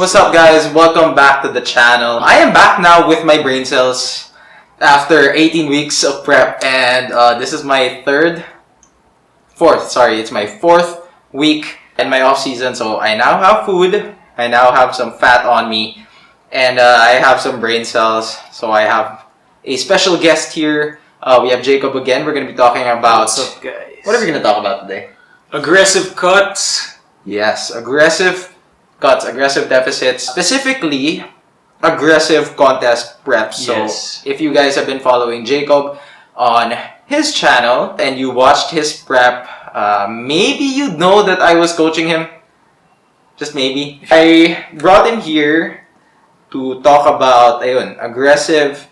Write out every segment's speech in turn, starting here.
What's up guys? Welcome back to the channel. I am back now with my brain cells after 18 weeks of prep, and this is my it's my fourth week in my off season. So I now have food, I now have some fat on me, and I have some brain cells. So I have a special guest here. We have Jacob again. We're going to be talking about... What's up, guys? What are we going to talk about today? Aggressive cuts. Yes, aggressive cuts, aggressive deficits, specifically aggressive contest preps. Yes. So if you guys have been following Jacob on his channel and you watched his prep, maybe you know that I was coaching him. Just maybe. I brought him here to talk about aggressive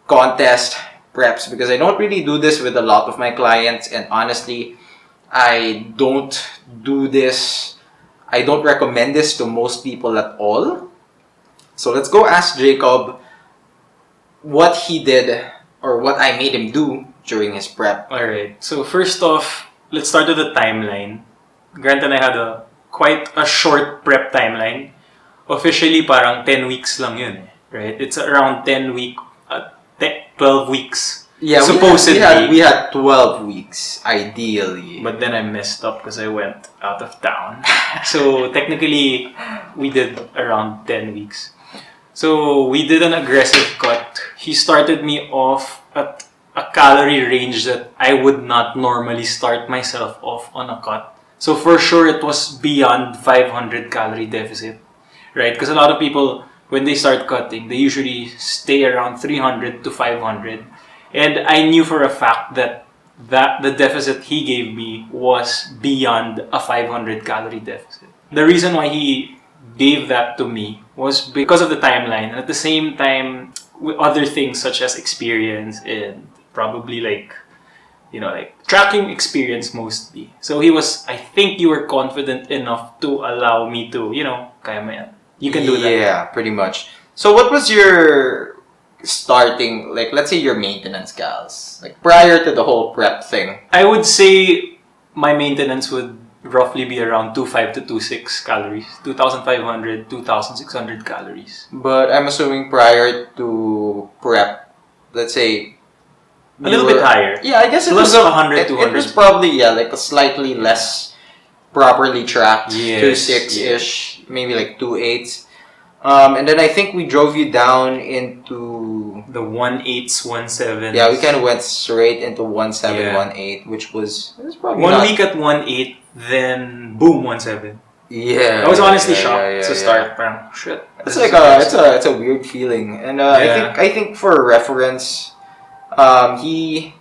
contest preps because I don't really do this with a lot of my clients, and honestly, I don't do this. I don't recommend this to most people at all. So let's go ask Jacob what he did or what I made him do during his prep. Alright, so first off, let's start with the timeline. Grant and I had quite a short prep timeline. Officially, parang 10 weeks lang yun, right? It's around 12 weeks. Yeah, supposedly. We had 12 weeks, ideally. But then I messed up because I went out of town. So technically, we did around 10 weeks. So we did an aggressive cut. He started me off at a calorie range that I would not normally start myself off on a cut. So for sure, it was beyond 500 calorie deficit, right? Because a lot of people, when they start cutting, they usually stay around 300 to 500. And I knew for a fact that the deficit he gave me was beyond a 500 calorie deficit. The reason why he gave that to me was because of the timeline, and at the same time with other things such as experience and probably like tracking experience mostly. So he was, I think you were confident enough to allow me to, kaya mo yan. You can do that. Yeah, pretty much. So what was your starting, like, let's say your maintenance calories, like prior to the whole prep thing? I would say my maintenance would roughly be around 2.5 to 2.6 calories, 2,500, 2,600 calories. But I'm assuming prior to prep, let's say a little bit higher. Yeah, I guess it was 100, 200. It was probably like a slightly less properly tracked, yes, 2.6-ish, maybe like 2.8. And then I think we drove you down into the 1.8s, 1.7s. Yeah, we kind of went straight into 1.7, Yeah. 1.8, which was probably 1 week at 1.8, then boom, 1.7. Yeah, I was honestly shocked to start. Parang, shit. It's like it's a weird feeling, and I think for reference, he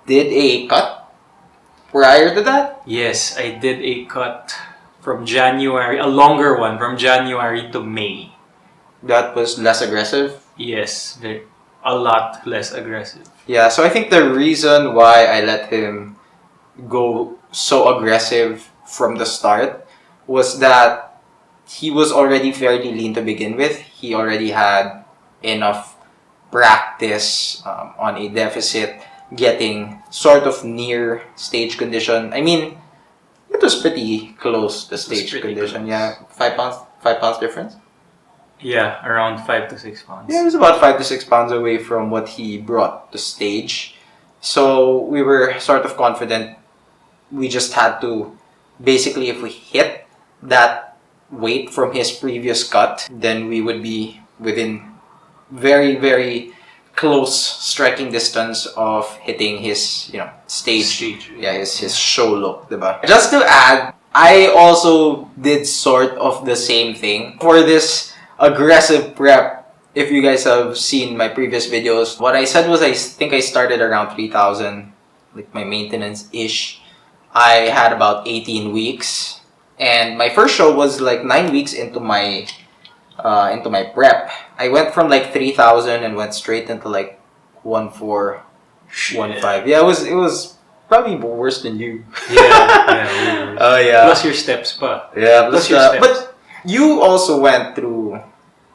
did a cut prior to that. Yes, I did a cut from January, a longer one from January to May. That was less aggressive? Yes, a lot less aggressive. Yeah, so I think the reason why I let him go so aggressive from the start was that he was already fairly lean to begin with. He already had enough practice on a deficit, getting sort of near stage condition. I mean, it was pretty close to stage condition. Close. Yeah, 5 pounds difference. Yeah, around 5 to 6 pounds. Yeah, it was about 5 to 6 pounds away from what he brought to stage. So we were sort of confident. We just had to, basically, if we hit that weight from his previous cut, then we would be within very, very close striking distance of hitting his, stage. Yeah, his show look, diba? Just to add, I also did sort of the same thing for this aggressive prep. If you guys have seen my previous videos, what I said was I think I started around 3,000, like my maintenance-ish. I had about 18 weeks, and my first show was like 9 weeks into my prep. I went from like 3,000 and went straight into like 1.4, 1.5. Yeah, it was probably worse than you. Yeah. Oh yeah. Plus your steps, pa. Yeah, plus your steps. But you also went through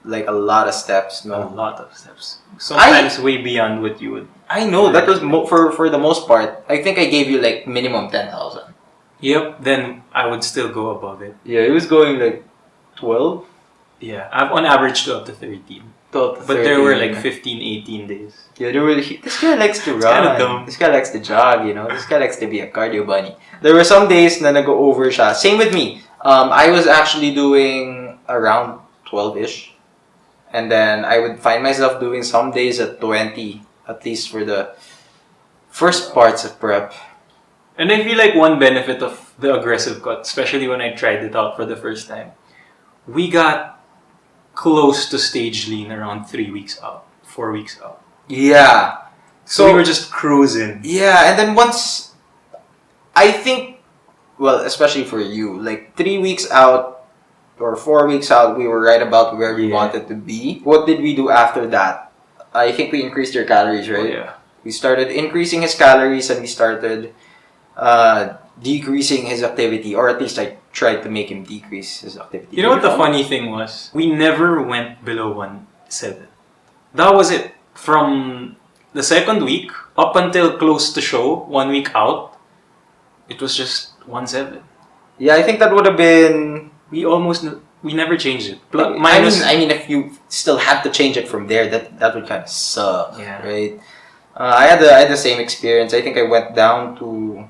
like a lot of steps, no? A lot of steps. Sometimes way beyond what you would. I know that was for the most part. I think I gave you like minimum 10,000. Yep. Then I would still go above it. Yeah, it was going like 12. Yeah, I've on average 12 to 13. 12 to But there were 13. like 15, 18 days. Yeah, there were, this guy likes to It's kinda run. dumb. This guy likes to jog, you know. This guy likes to be a cardio bunny. There were some days na nag-over siya. Same with me. I was actually doing around 12-ish. And then I would find myself doing some days at 20, at least for the first parts of prep. And I feel like one benefit of the aggressive cut, especially when I tried it out for the first time, we got close to stage lean around 3 weeks out, 4 weeks out. Yeah. So we were just cruising. Yeah, and then once, I think, well, especially for you, like 3 weeks out or 4 weeks out, we were right about where we wanted to be. What did we do after that? I think we increased your calories, right? Oh, yeah. We started increasing his calories and we started decreasing his activity, or at least I tried to make him decrease his activity. You know what the funny thing was? We never went below 1.7. That was it. From the second week up until close to show, 1 week out, it was just 1.7. Yeah, I think that would have been... We never changed it. I mean, if you still had to change it from there, that would kind of suck, right? I had the same experience. I think I went down to...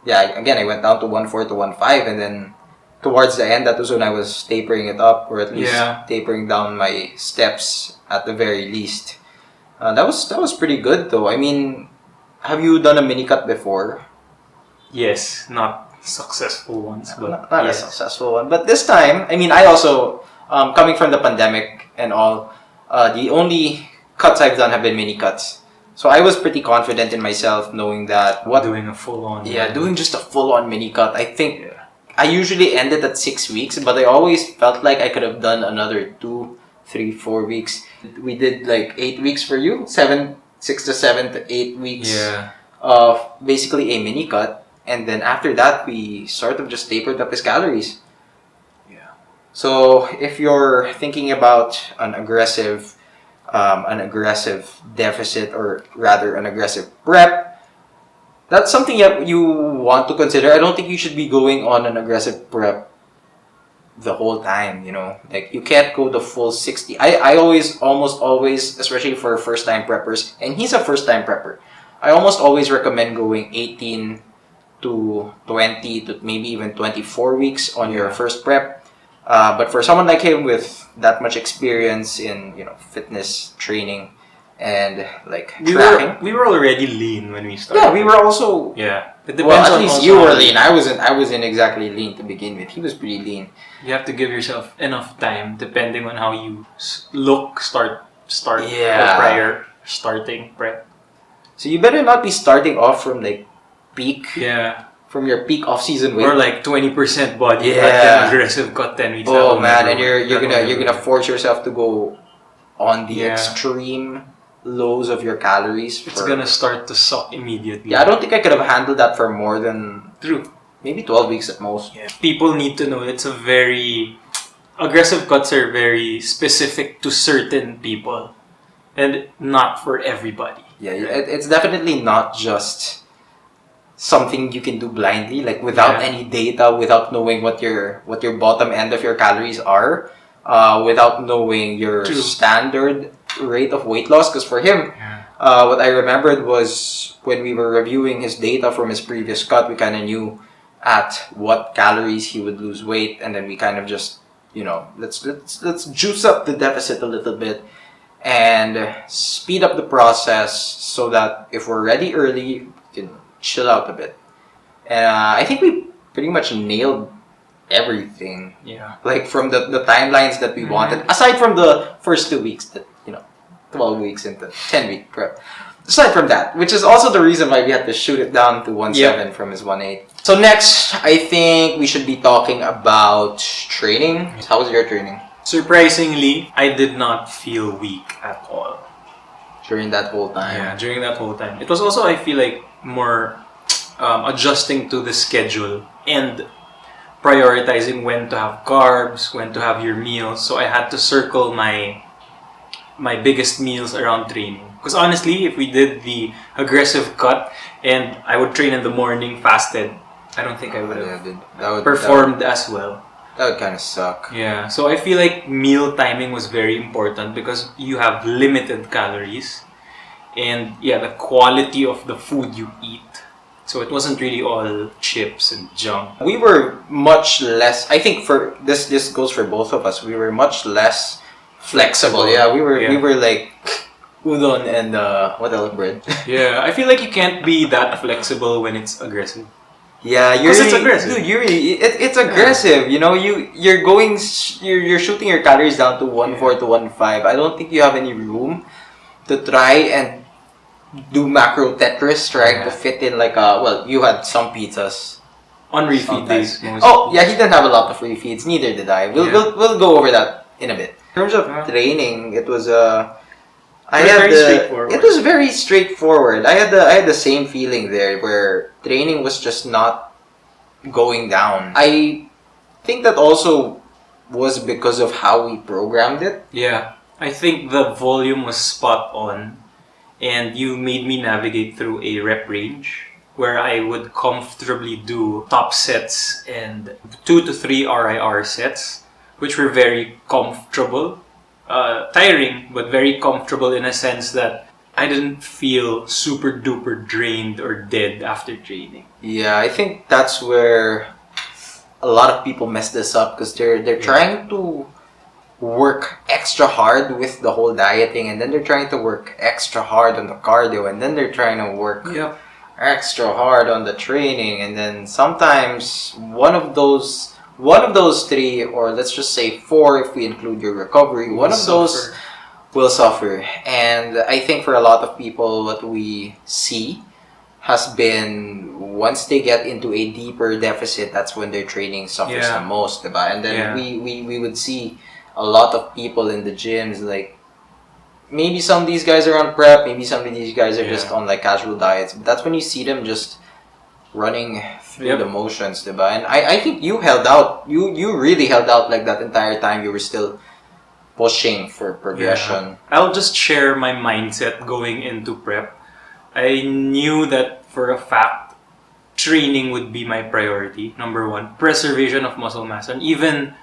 Yeah, again, I went down to 1.4 to 1.5, and then towards the end, that was when I was tapering it up, or at least tapering down my steps at the very least. That was pretty good, though. I mean, have you done a mini cut before? Yes, not successful ones, but not a successful one. But this time, I mean, I also coming from the pandemic and all, the only cuts I've done have been mini cuts. So I was pretty confident in myself, knowing that doing a full-on. Yeah, doing just a full-on mini cut. I think I usually ended at 6 weeks, but I always felt like I could have done another 2, 3, 4 weeks. We did like 8 weeks for you, 6 to 7 to 8 weeks of basically a mini cut, and then after that we sort of just tapered up his calories. Yeah. So if you're thinking about an aggressive deficit, or rather an aggressive prep, that's something that you want to consider. I don't think you should be going on an aggressive prep the whole time, you know. Like, you can't go the full 60. I almost always, especially for first-time preppers, and he's a first-time prepper, I almost always recommend going 18 to 20 to maybe even 24 weeks on your first prep. But for someone like him with that much experience in, you know, fitness training and like tracking, we were already lean when we started. Yeah, we were also. Yeah, it depends. Well, at least you were lean. I wasn't exactly lean to begin with. He was pretty lean. You have to give yourself enough time, depending on how you look. Start. Yeah. Or prior starting prep. So you better not be starting off from like peak. Yeah. From your peak off-season weight, or like 20% body fat, then aggressive cut 10 weeks. Oh man, and you're gonna force yourself to go on the extreme lows of your calories. It's gonna start to suck immediately. Yeah, I don't think I could have handled that for more than maybe 12 weeks at most. Yeah. People need to know it's a very aggressive cuts are very specific to certain people, and not for everybody. Yeah, it's definitely not just something you can do blindly, like without any data, without knowing what your bottom end of your calories are, without knowing your standard rate of weight loss. Because for him, what I remembered was when we were reviewing his data from his previous cut, we kind of knew at what calories he would lose weight, and then we kind of just, you know, let's juice up the deficit a little bit and speed up the process so that if we're ready early, we can chill out a bit. And I think we pretty much nailed everything. Yeah. Like from the timelines that we wanted, aside from the first 2 weeks, that, you know, 12 weeks into 10-week prep. Aside from that, which is also the reason why we had to shoot it down to 1.7 from his 1.8. So next, I think we should be talking about training. How was your training? Surprisingly, I did not feel weak at all. During that whole time? Yeah, during that whole time. It was also, I feel like, more adjusting to the schedule and prioritizing when to have carbs, when to have your meals. So I had to circle my biggest meals around training. Because honestly, if we did the aggressive cut and I would train in the morning fasted, I don't think I would have performed as well. That would kind of suck. Yeah, so I feel like meal timing was very important because you have limited calories and yeah, the quality of the food you eat. So it wasn't really all chips and junk. We were much less. I think for this goes for both of us. We were much less flexible. Yeah, we were like udon and what else bread. Yeah, I feel like you can't be that flexible when it's aggressive. Yeah, Because it's aggressive. Dude, it's aggressive. You know, you're shooting your calories down to 1.4 to 1.5. I don't think you have any room to try and do macro Tetris, trying to fit in like a, well, you had some pizzas on refeed days. Oh yeah, he didn't have a lot of refeeds. Neither did I. We'll go over that in a bit. In terms of training, it was it was very straightforward. I had the same feeling there where training was just not going down. I think that also was because of how we programmed it. Yeah, I think the volume was spot on, and you made me navigate through a rep range where I would comfortably do top sets and 2 to 3 RIR sets, which were very comfortable. Tiring, but very comfortable in a sense that I didn't feel super duper drained or dead after training. Yeah, I think that's where a lot of people mess this up because they're trying to work extra hard with the whole dieting, and then they're trying to work extra hard on the cardio, and then they're trying to work extra hard on the training, and then sometimes one of those three, or let's just say 4 if we include your recovery, one of those will suffer. And I think for a lot of people, what we see has been once they get into a deeper deficit, that's when their training suffers the most, diba? And then we would see a lot of people in the gyms, like maybe some of these guys are on prep, maybe some of these guys are just on like casual diets, but that's when you see them just running through the motions, diba? And I think you held out. You really held out like that entire time. You were still pushing for progression. Yeah. I'll just share my mindset going into prep. I knew that for a fact training would be my priority. Number 1, preservation of muscle mass. And even,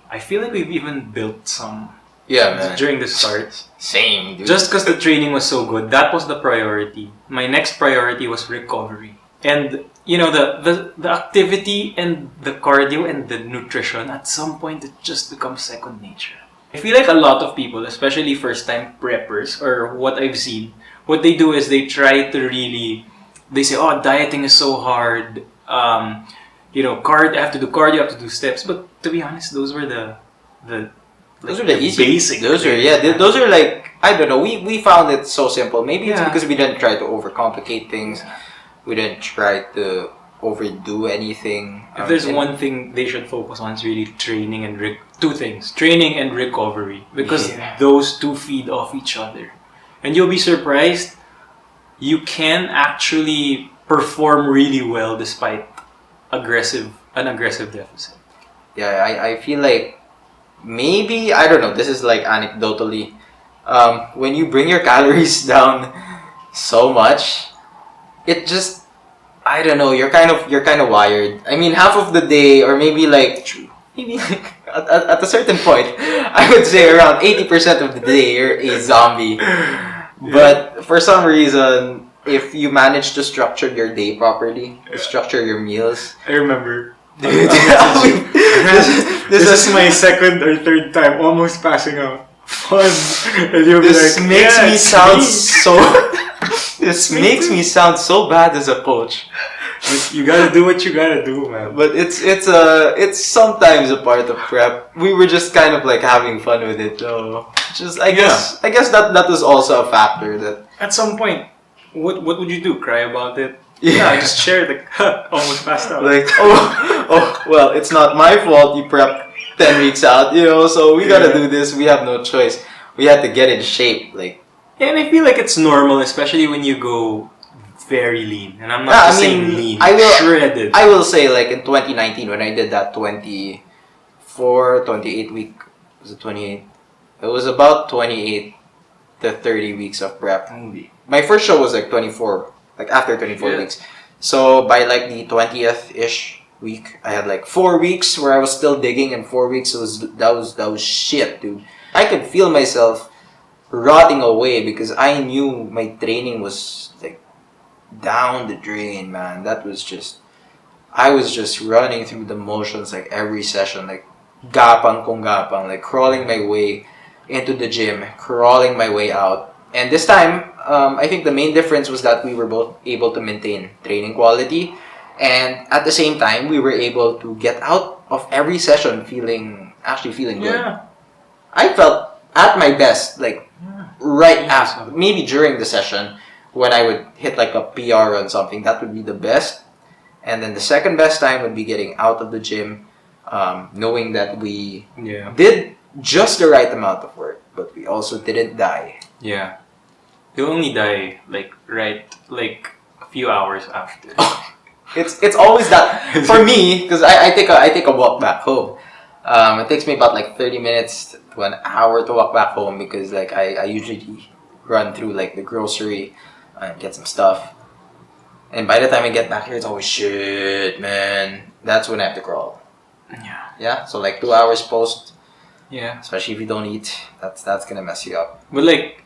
I feel like we've even built some during the start. Same, dude. Just because the training was so good, that was the priority. My next priority was recovery. And you know, the activity and the cardio and the nutrition, at some point it just becomes second nature. I feel like a lot of people, especially first time preppers, or what I've seen, what they do is they try to really, they say, oh, dieting is so hard, you know, I have to do cardio, I have to do steps. But to be honest, those were the easy basic. Those are like, I don't know, we found it so simple. Maybe it's because we didn't try to overcomplicate things. We didn't try to overdo anything. If there's one thing they should focus on, it's really training and two things: training and recovery, because those two feed off each other. And you'll be surprised, you can actually perform really well despite an aggressive deficit. Yeah, I feel like maybe, I don't know, this is like anecdotally, when you bring your calories down so much, it just, I don't know, you're kind of wired. I mean, half of the day, or maybe like at a certain point, I would say around 80% of the day you're a zombie. But for some reason, if you manage to structure your day properly, structure your meals. I remember. Dude, this is my second or third time almost passing out. Fun. And you'll be this like, makes me sound so. This makes me sound so bad as a coach. But you gotta do what you gotta do, man. But it's sometimes a part of prep. We were just kind of like having fun with it, though. Just I guess that was also a factor that. At some point, what would you do? Cry about it? Yeah, I just shared the almost passed out. Like well, it's not my fault. You prepped 10 weeks out, you know. So we gotta do this. We have no choice. We had to get in shape, like. Yeah, and I feel like it's normal, especially when you go very lean. And I'm not saying lean, shredded. I will say, like, in 2019, when I did that 28 week, was it 28? It was about 28 to 30 weeks of prep. My first show was like 24, like after 24 weeks. So by like the 20th-ish week. I had like 4 weeks where I was still digging, and 4 weeks that was shit, dude. I could feel myself rotting away because I knew my training was like down the drain, man. I was just running through the motions like every session, like gapang kung gapang, like crawling my way into the gym, crawling my way out. And this time, I think the main difference was that we were both able to maintain training quality, and at the same time, we were able to get out of every session actually feeling good. Yeah. I felt at my best, like right Yeah, after, maybe during the session, when I would hit like a PR on something, that would be the best. And then the second best time would be getting out of the gym, knowing that we Yeah. did just the right amount of work, but we also didn't die. Yeah. You'll only die like a few hours after. It's always that for me, because I take a walk back home. It takes me about like 30 minutes to an hour to walk back home because like I usually run through like the grocery and get some stuff. And by the time I get back here, it's always shit, man. That's when I have to crawl. Yeah. Yeah, so like 2 hours post, Yeah. especially if you don't eat, that's gonna mess you up. But like,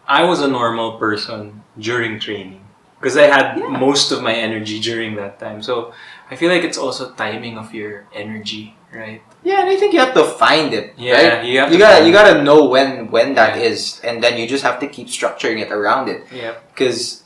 I was a normal person during training because I had most of my energy during that time. So I feel like it's also timing of your energy, right? Yeah, and I think you have to find it. Yeah, right? you have you to gotta find you gotta know when that Yeah. is, and then you just have to keep structuring it around it. Yeah. Because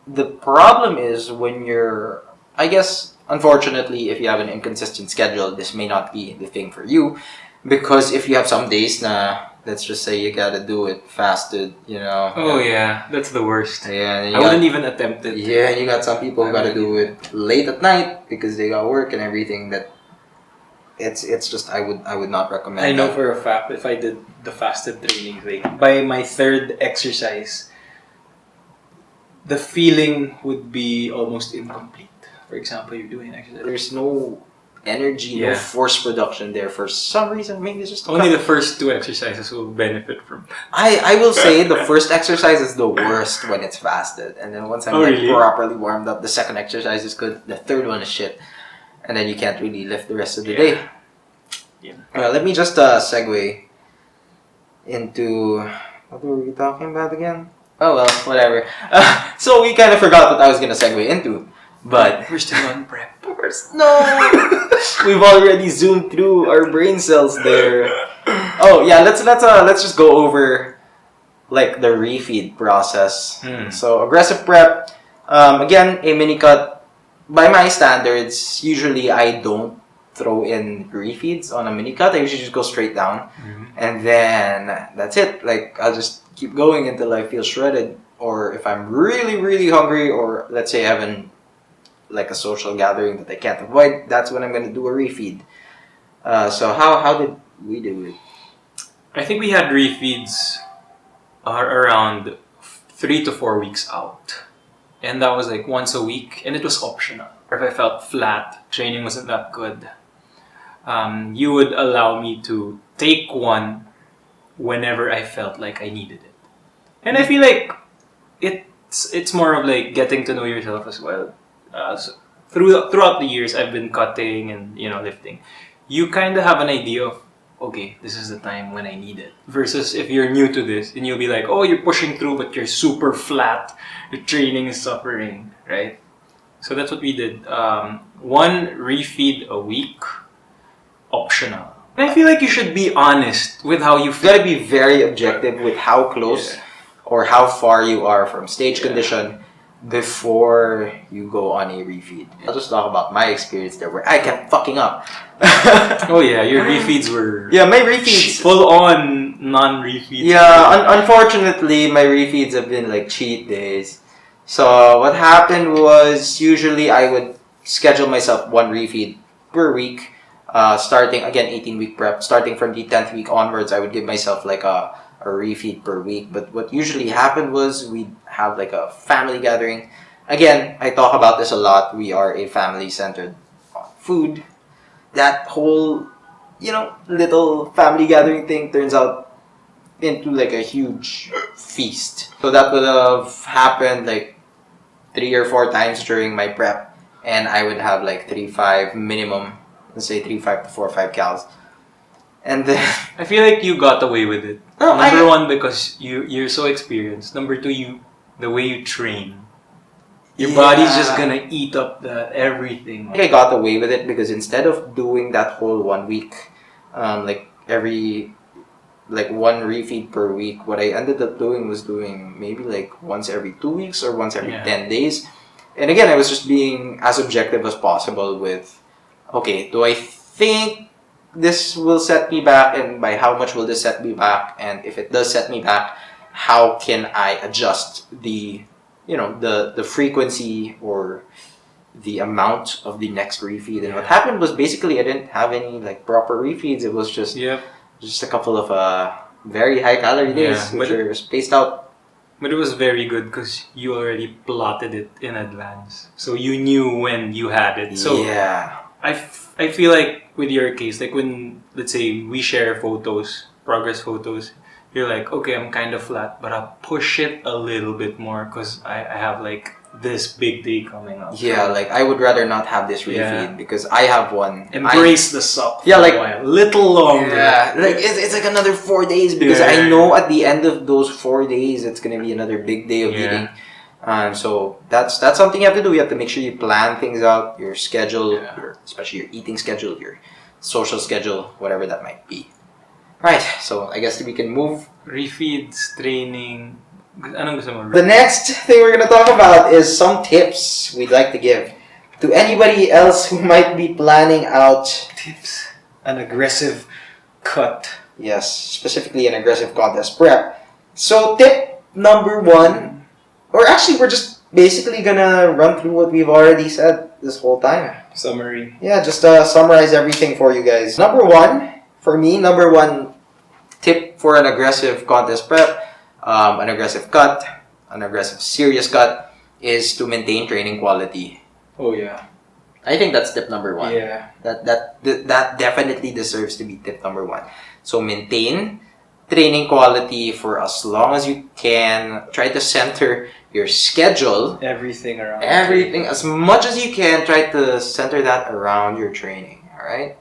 the problem is when you're, I guess, unfortunately, if you have an inconsistent schedule, this may not be the thing for you. Because if you have some days na, let's just say you gotta do it fasted, you know. Oh yeah, that's the worst. Yeah, and I wouldn't even attempt it. yeah, you got some people who gotta do it late at night because they got work and everything. That it's just I would not recommend. I know that. for a fact if I did the fasted training thing, by my third exercise, the feeling would be almost incomplete. For example, you're doing an exercise. There's no energy, no Yeah. force production there for some reason. Maybe it's just Only the first two exercises will benefit from. I will say the first exercise is the worst when it's fasted, and then once I'm Oh, like really? properly warmed up, the second exercise is good. The third one is shit, and then you can't really lift the rest of the Yeah. day. Yeah. Let me just segue into what were we talking about again? Oh well, whatever. So we kind of forgot what I was gonna segue into, but We're still on prep. no, we've already zoomed through our brain cells there. Oh yeah, let's just go over like the refeed process. So aggressive prep, again a mini cut. By my standards, usually I don't throw in refeeds on a mini cut. I usually just go straight down, and then that's it. Like I'll just keep going until I feel shredded, or if I'm really really hungry, or let's say I have like a social gathering that I can't avoid, that's when I'm gonna do a refeed. So how did we do it? I think we had refeeds around 3 to 4 weeks out. And that was like once a week, and it was optional. Or if I felt flat, training wasn't that good, you would allow me to take one whenever I felt like I needed it. And I feel like it's more of like getting to know yourself as well. So throughout the years, I've been cutting and lifting. You kind of have an idea of, okay, this is the time when I need it. Versus if you're new to this and you'll be like, oh, you're pushing through, but you're super flat. Your training is suffering, right? So that's what we did. One refeed a week, optional. And I feel like you should be honest with how you You feel. gotta be very objective with how close or how far you are from stage condition before you go on a refeed. I'll just talk about my experience there where I kept fucking up. Oh yeah, your refeeds were Yeah, my refeeds. full on non-refeeds. Yeah, unfortunately, my refeeds have been like cheat days. So what happened was usually I would schedule myself one refeed per week, starting again 18-week prep. Starting from the 10th week onwards, I would give myself like a refeed per week. But what usually happened was we'd have like a family gathering. Again, I talk about this a lot. We are a family-centered food. That whole, little family gathering thing turns out into like a huge feast. So that would have happened like 3 or 4 times during my prep. and I would have like 3.5 minimum. Let's say 3.5 to 4.5 calories. And then I feel like you got away with it. No, Number one, because you're so experienced. Number two, the way you train. Your body's just gonna eat up that everything. I think I got away with it because instead of doing that whole 1 week, like one refeed per week, what I ended up doing was doing maybe like once every 2 weeks or once every 10 days. And again, I was just being as objective as possible with, okay, do I think this will set me back, and by how much will this set me back? And if it does set me back, how can I adjust the frequency or the amount of the next refeed? And what happened was basically I didn't have any like proper refeeds. It was just a couple of very high calorie days, which are spaced out. But it was very good because you already plotted it in advance, so you knew when you had it. So I feel like with your case, like when, let's say, we share photos, progress photos, you're like, okay, I'm kind of flat, but I'll push it a little bit more because I have like this big day coming up. Yeah, like I would rather not have this refeed because I have one. Embrace the suck. Yeah, like a while. Little longer. Yeah, like it's like another 4 days because I know at the end of those 4 days it's gonna be another big day of eating. So that's something you have to do. You have to make sure you plan things out, your schedule, especially your eating schedule, your social schedule, whatever that might be. Right, so I guess we can move. Refeeds, training. Anong gusto mo? The next thing we're gonna talk about is some tips we'd like to give to anybody else who might be planning out tips. An aggressive cut. Yes, specifically an aggressive contest prep. So tip number 1, or actually we're just basically gonna run through what we've already said this whole time. Summary. Yeah, just summarize everything for you guys. Number one tip for an aggressive contest prep, an aggressive cut, an aggressive serious cut, is to maintain training quality. Oh yeah. I think that's tip number 1. Yeah. That definitely deserves to be tip number 1. So maintain training quality for as long as you can. Try to center your schedule. Everything around. Everything. As much as you can, try to center that around your training. Alright?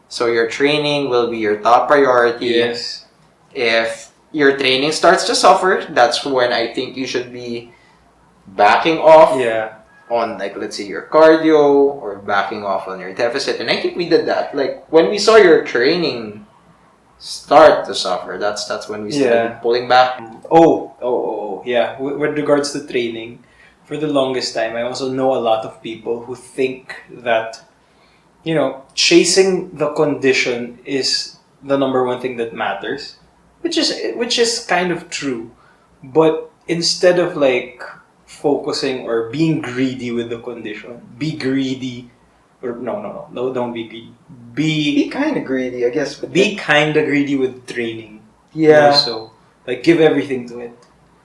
So your training will be your top priority. Yes. If your training starts to suffer, that's when I think you should be backing off on, like, let's say your cardio, or backing off on your deficit. And I think we did that. Like, when we saw your training start to suffer, that's when we started pulling back. Yeah. With regards to training, for the longest time, I also know a lot of people who think that, chasing the condition is the number one thing that matters, which is kind of true. But instead of like focusing or being greedy with the condition, be greedy, or no, don't be greedy. Be kind of greedy, I guess. Be kind of greedy with training. Yeah. So like give everything to it.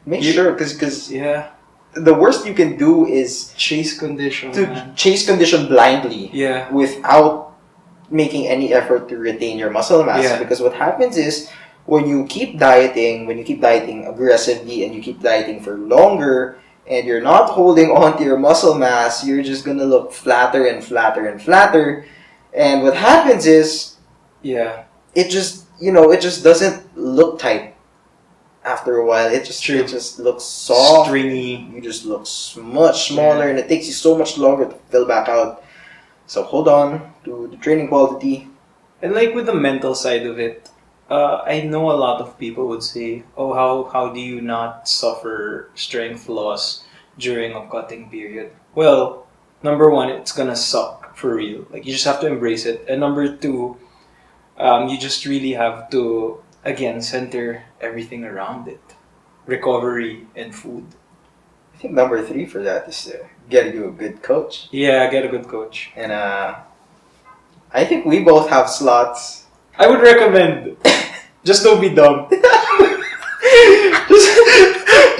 Make sure, because the worst you can do is chase condition. Chase condition blindly. Yeah. Without making any effort to retain your muscle mass. Yeah. Because what happens is when you keep dieting aggressively and you keep dieting for longer and you're not holding on to your muscle mass, you're just gonna look flatter and flatter and flatter. And what happens is it just doesn't look tight. After a while, it just looks soft, stringy. You just look much smaller, and it takes you so much longer to fill back out. So hold on to the training quality. And like with the mental side of it, I know a lot of people would say, "Oh, how do you not suffer strength loss during a cutting period?" Well, number one, it's gonna suck for real. Like you just have to embrace it, and number two, you just really have to, again, center everything around it. Recovery and food. I think number 3 for that is get you a good coach. Yeah, get a good coach. And I think we both have slots. I would recommend, just don't be dumb.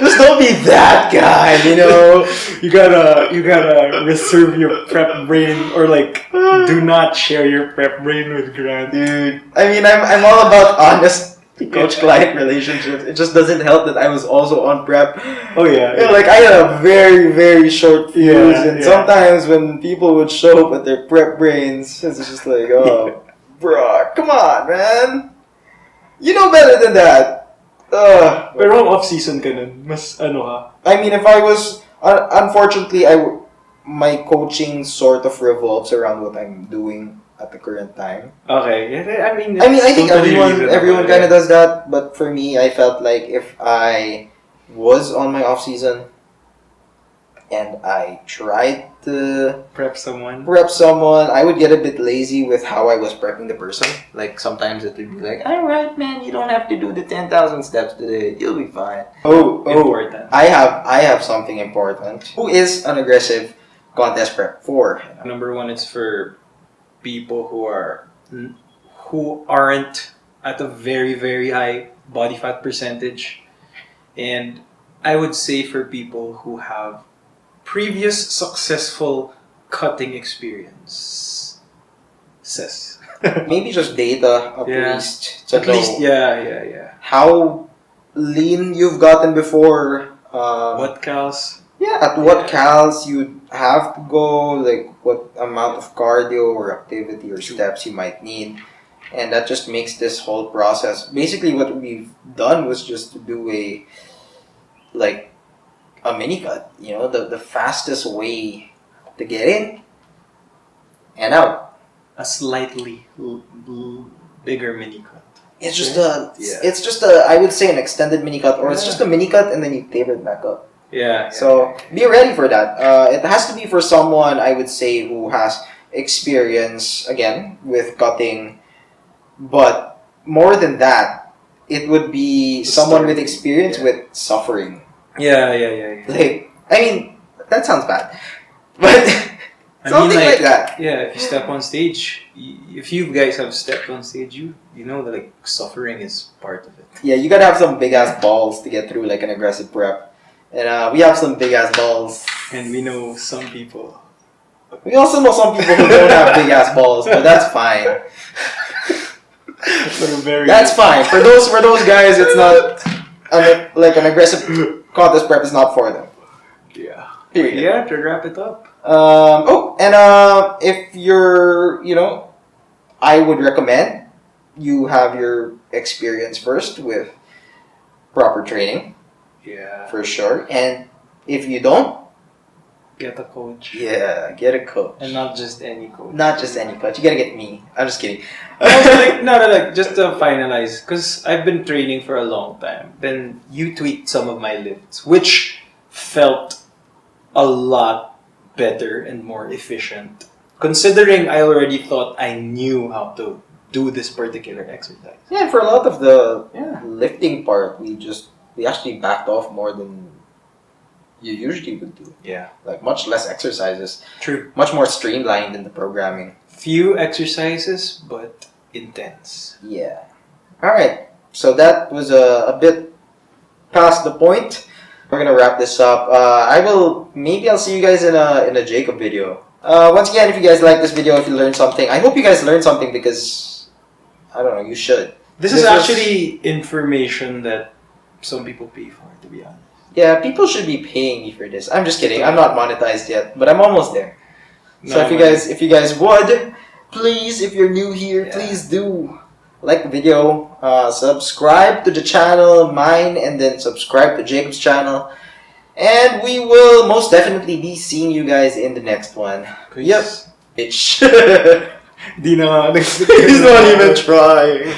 just don't be that guy, You gotta reserve your prep brain, or like, do not share your prep brain with Grant. Dude, I mean, I'm all about coach-client relationships. It just doesn't help that I was also on prep. Oh yeah. Yeah, like I had a very, very short fuse, Yeah, and yeah. sometimes when people would show up with their prep brains, it's just like, oh, bruh, come on, man. You know better than that. Pero ang off-season ka nun, mas ano ka? I mean, if I was, unfortunately, my coaching sort of revolves around what I'm doing at the current time. Okay. Yeah, I mean, I think totally everyone reasonable, kind of does that, but for me, I felt like if I was on my off season and I tried to prep someone. prep someone, I would get a bit lazy with how I was prepping the person. Like sometimes it would be like, "All right, man, you don't have to do the 10,000 steps today. You'll be fine." Oh, Important. I have something important. Who is an aggressive contest prep for? Number one is for people who aren't at a very, very high body fat percentage, and I would say for people who have previous successful cutting experience. Maybe just data at Yeah. least to At know least, yeah. how lean you've gotten before. What cows? Yeah, at what Yeah. cals you have to go, like what amount of cardio or activity or steps you might need. And that just makes this whole process. Basically, what we've done was just to do a mini cut. You know, the fastest way to get in and out. A slightly bigger mini cut. It's just Yeah. it's just a, I would say an extended mini cut, or it's Yeah. just a mini cut and then you taper it back up. Yeah. So be ready for that. It has to be for someone, I would say, who has experience again with cutting, but more than that, it would be someone with experience Yeah. with suffering. Yeah. Like, I mean, that sounds bad, but something like that. Yeah, if you step on stage, if you guys have stepped on stage, you know that like suffering is part of it. Yeah, you gotta have some big ass balls to get through like an aggressive prep, and we have some big ass balls. And we know some people. We also know some people who don't have big ass balls, but that's fine. That's fine. For those guys, it's not like an aggressive contest prep is not for them. Yeah. Period. Yeah, to wrap it up. If you're, I would recommend you have your experience first with proper training Yeah. for sure. And if you don't, Get a coach. yeah, get a coach. And not just any coach. Not just any coach. You gotta get me. I'm just kidding. No, just to finalize, because I've been training for a long time. Then you tweaked some of my lifts, which felt a lot better and more efficient. Considering I already thought I knew how to do this particular exercise. Yeah, for a lot of the Yeah. lifting part, we actually backed off more than you usually would do. Yeah. Like much less exercises, True. much more streamlined in the programming. Few exercises, but intense. Yeah. All right. So that was a bit past the point. We're gonna wrap this up. I'll see you guys in a Jacob video. Once again, if you guys like this video, if you learned something, I hope you guys learned something because I don't know, you should. This This is was- actually information that some people pay for, to be honest. Yeah, people should be paying me for this. I'm just kidding. I'm not monetized yet, but I'm almost there. So if you guys would, please, if you're new here, Yeah. please do like the video, subscribe to the channel, mine, and then subscribe to Jacob's channel. And we will most definitely be seeing you guys in the next one. Peace. Yep, bitch. Di na nga. He's not even trying.